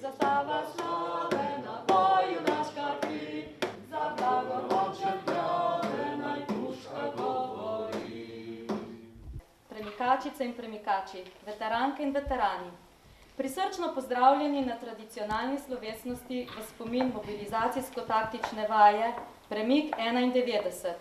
zastava slave, na boju naška kri, za blago oče prave, naj puška govori. Premikačice in premikači, veteranke in veterani, prisrčno pozdravljeni na tradicionalni slovesnosti v spomin mobilizacijsko-taktične vaje Premik 91,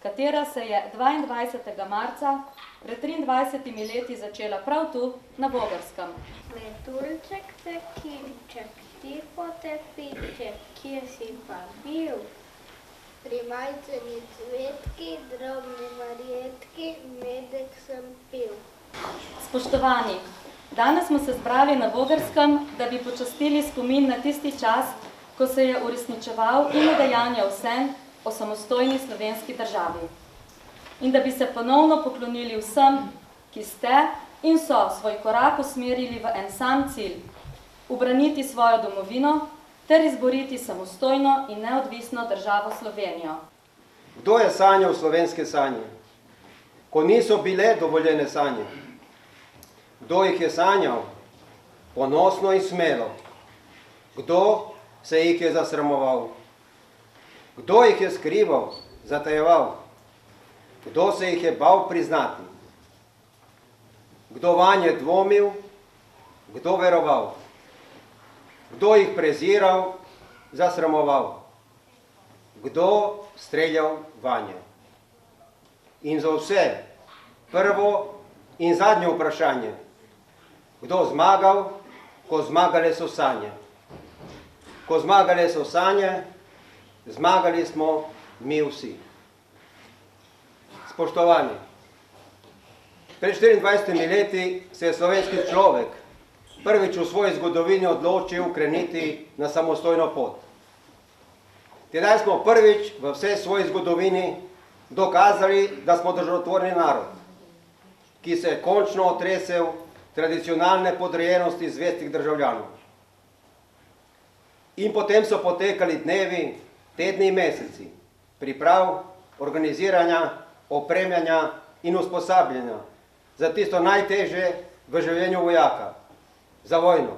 katera se je 22. marca pred 23 leti začela prav tu, na Vogrskem. Metulček, tekinček, tiho te piče, kje si pa bil? Pri majceni cvetki, drobni marjetki, medek sem pil. Spoštovani, danes smo se zbrali na Vogrskem, da bi počastili spomin na tisti čas, ko se je uresničeval in udejanjal sen o samostojni slovenski državi. In da bi se ponovno poklonili vsem, ki ste in so svoj korak usmerili v en sam cilj, ubraniti svojo domovino ter izboriti samostojno in neodvisno državo Slovenijo. Kdo je sanjal slovenske sanje, ko niso bile dovoljene sanje? Kdo jih je sanjal ponosno in smelo? Kdo se jih je zasramoval? Kdo jih je skrival, zatajeval? Kdo se jih je bal priznati? Kdo vanje dvomil? Kdo veroval? Kdo jih preziral, zasramoval? Kdo streljal vanje? In za vse prvo in zadnje vprašanje, kdo zmagal, ko zmagale so sanje? Ko zmagale so sanje, zmagali smo mi vsi. Spoštovani, pred 24 leti se je slovenski človek prvič v svoji zgodovini odločil kreniti na samostojno pot. Tedaj smo prvič v vsej svoji zgodovini dokazali, da smo državotvorni narod, ki se je končno otresel tradicionalne podrejenosti zvestih državljanov. In potem so potekali dnevi, tedni in meseci priprav, organiziranja, opremljanja in usposabljanja za tisto najtežje v življenju vojaka, za vojno.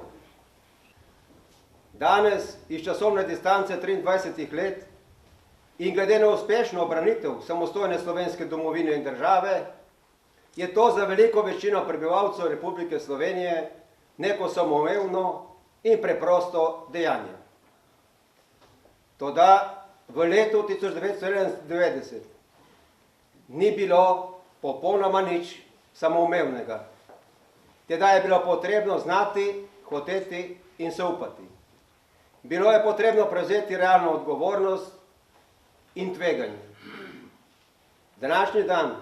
Danes, iz časovne distance 23 let in glede na uspešno obranitev samostojne slovenske domovine in države, je to za veliko večino prebivalcev Republike Slovenije neko samoumevno in preprosto dejanje. Toda v letu 1991 ni bilo popolnoma nič samoumevnega. Tedaj je bilo potrebno znati, hoteti in se upati. Bilo je potrebno prevzeti realno odgovornost in tveganje. Današnji dan,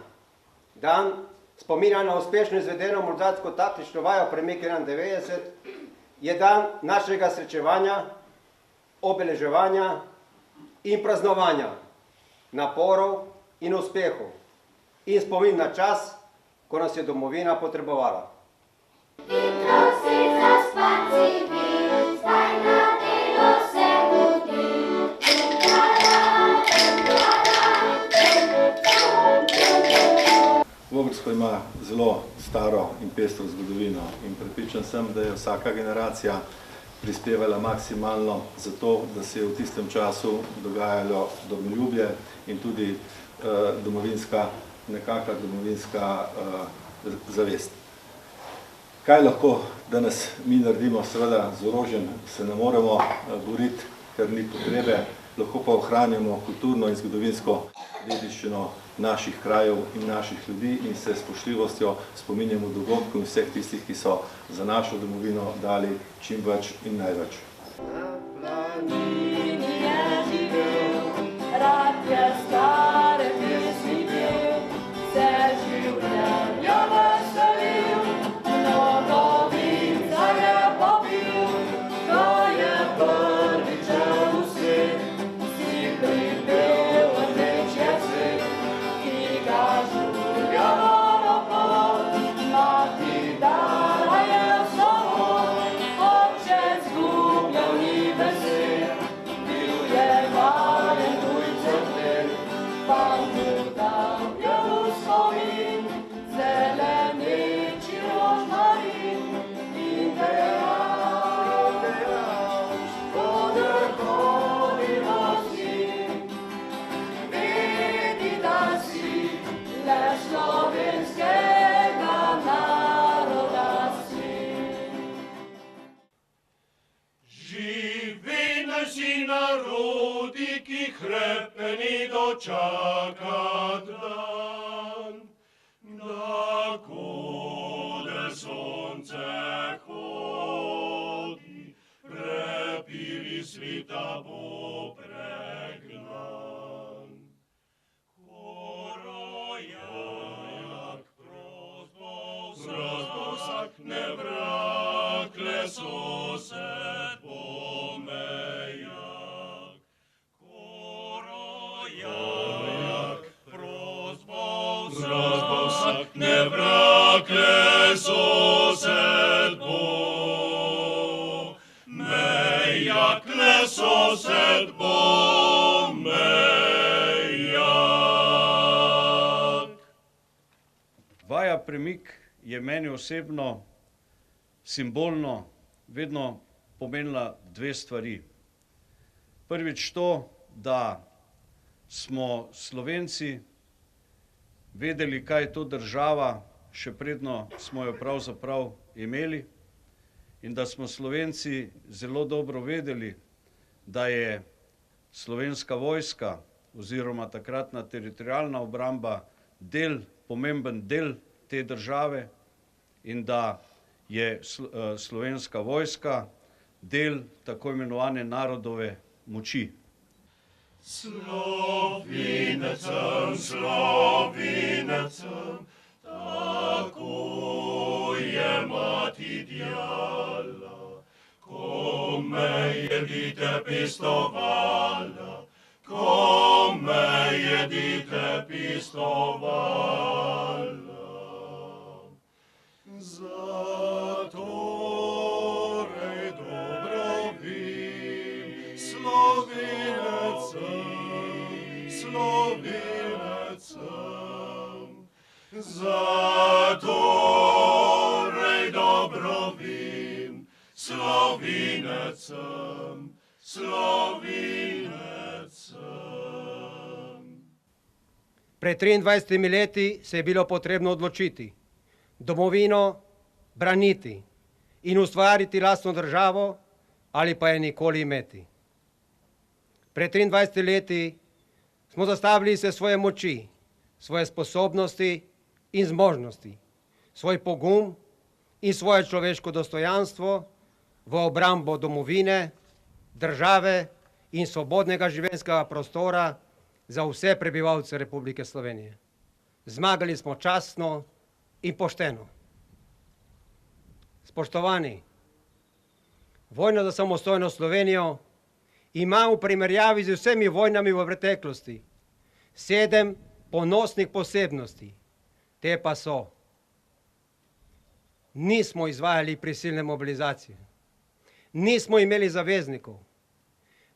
dan spominja na uspešno izvedeno mobilizacijsko-taktično vajo Premik 91, je dan našega srečevanja, obeleževanja in praznovanja naporov in uspehov in spomin na čas, ko nas je domovina potrebovala. Hitro si zaspan si bil, zdaj na delo se budi. Vogrsko ima zelo staro in pestro zgodovino in prepričan sem, da je vsaka generacija prispevala maksimalno za to, da se je v tistem času dogajalo domoljubje in tudi nekakva domovinska zavest. Kaj lahko danes mi naredimo? Seveda z orožjem se ne moremo boriti, ker ni potrebe, lahko pa ohranjamo kulturno in zgodovinsko dediščino naših krajev in naših ljudi in se spoštljivostjo spominjamo dogodkov in vseh tistih, ki so za našo domovino dali čim več in največ. Na planini je živel, rad je stare pesmi pel, se življenja veselil, nogovinca je pobil, ko je prvič v svet, si pripel rdeč jezik, ki ga žulja monopol, mati dala je samo, oče zgubljal ni besed, čakat dan, da kode sonce hodi, prepiri svita bo pregnan. Horojak prozbosak ne vrakle sosed pomejak. Horojak prozbosak ne vrakle sosed pomejak, le sosed pomejak. Vaja premik je meni osebno, simbolno, vedno pomenila dve stvari. Prvič to, da smo Slovenci vedeli, kaj je to država, še predno smo jo pravzaprav imeli, in da smo Slovenci zelo dobro vedeli, da je Slovenska vojska oziroma takratna teritorialna obramba pomemben del te države in da je Slovenska vojska del tako imenovane narodove moči. Slovinecem, slovinecem, tako je mati djala, ko me je dite pistovala, ko me je dite pistovala. Zatorej dobro vim, slovinecem, zatorej dobro vim, slovinecem, slovinecem. Pred 23 leti se je bilo potrebno odločiti, domovino braniti in ustvariti lastno državo ali pa je nikoli imeti. Pred 23 leti smo zastavili se svoje moči, svoje sposobnosti in zmožnosti, svoj pogum in svoje človeško dostojanstvo v obrambo domovine, države in svobodnega življenjskega prostora za vse prebivalce Republike Slovenije. Zmagali smo častno in pošteno. Spoštovani, vojna za samostojno Slovenijo ima v primerjavi z vsemi vojnami v preteklosti 7 ponosnih posebnosti. Te pa so: nismo izvajali prisilne mobilizacije, nismo imeli zaveznikov,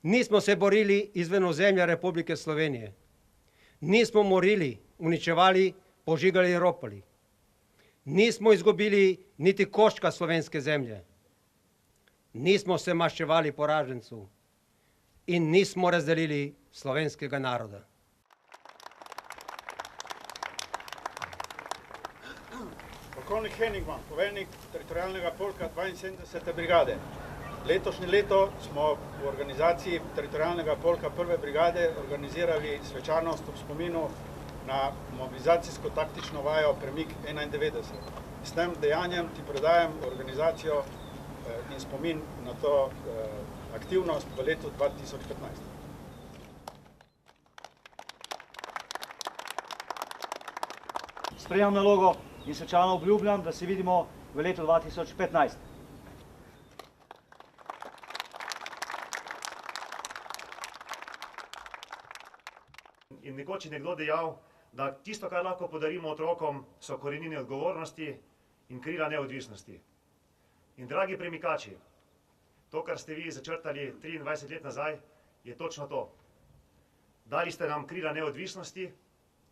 nismo se borili izven ozemlja Republike Slovenije, nismo morili, uničevali, požigali in ropali, nismo izgubili niti koščka slovenske zemlje, nismo se maščevali poražencu in nismo razdelili slovenskega naroda. Polkovnik Henigman, poveljnik teritorialnega polka 72. brigade. Letošnje leto smo v organizaciji teritorialnega polka 1. brigade organizirali svečanost v spominu na mobilizacijsko-taktično vajo Premik 91. S tem dejanjem ti predajam organizacijo in spomin na to aktivnost v letu 2015. Sprejemam nalogo in svečano obljubljam, da se vidimo v letu 2015. In nekoč je nekdo dejal, da tisto, kar lahko podarimo otrokom, so korenine odgovornosti in krila neodvisnosti. In dragi premikači, to, kar ste vi začrtali 23 let nazaj, je točno to. Dali ste nam krila neodvisnosti,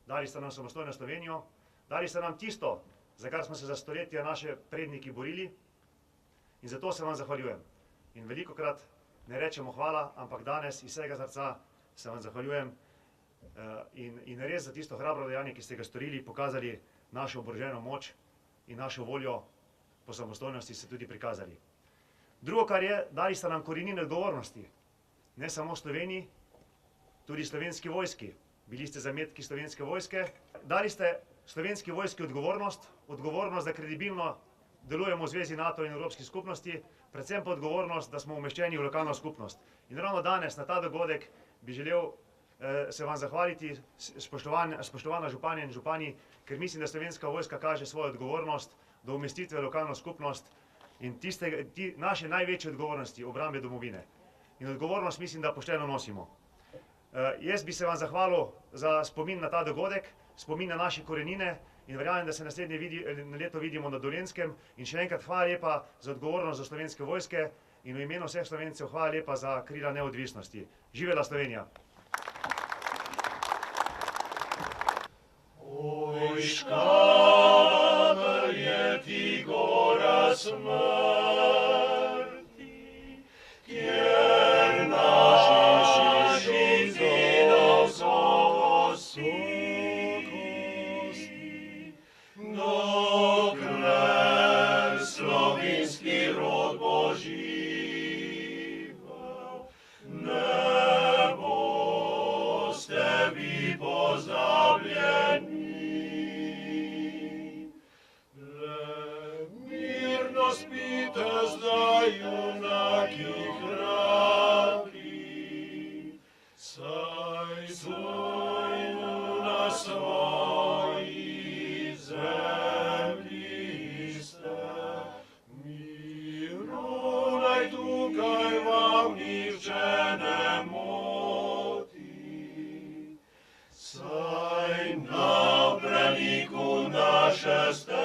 dali ste nam samostojno Slovenijo, dali ste nam tisto, za kar smo se za stoletja naše predniki borili, in zato se vam zahvaljujem. In velikokrat ne rečemo hvala, ampak danes iz vsega srca se vam zahvaljujem in res za tisto hrabro dejanje, ki ste ga storili, pokazali našo oboroženo moč in našo voljo po samostojnosti ste tudi prikazali. Drugo, kar je, dali ste nam korenine odgovornosti, ne samo Sloveniji, tudi Slovenski vojski, bili ste zametki Slovenske vojske. Dali ste Slovenski vojski odgovornost, da kredibilno delujemo v Zvezi NATO in Evropski skupnosti, predvsem pa odgovornost, da smo umeščeni v lokalno skupnost. In ravno danes na ta dogodek bi želel se vam zahvaliti, spoštovana županja in župani, ker mislim, da Slovenska vojska kaže svojo odgovornost do umestitve v lokalno skupnost in naše največje odgovornosti obrambe domovine. In odgovornost mislim, da pošteno nosimo. Jaz bi se vam zahvalil za spomin na ta dogodek, spomin na naše korenine in verjamem, da se naslednje leto vidimo na Dolenjskem. In še enkrat hvala lepa za odgovornost za Slovenske vojske in v imenu vseh Slovencev hvala lepa za krila neodvisnosti. Živela Slovenija! Oj, škamer je ti gora smrti, kjer naših zidov sokosti, dokler slovenski rod bo živel, ne boste vi pozabljeni. Spite zdaj, junaki hrabri, saj svojno na svoji zemlji ste. Miru naj tukaj vam nihče ne moti, saj na braniku naše ste.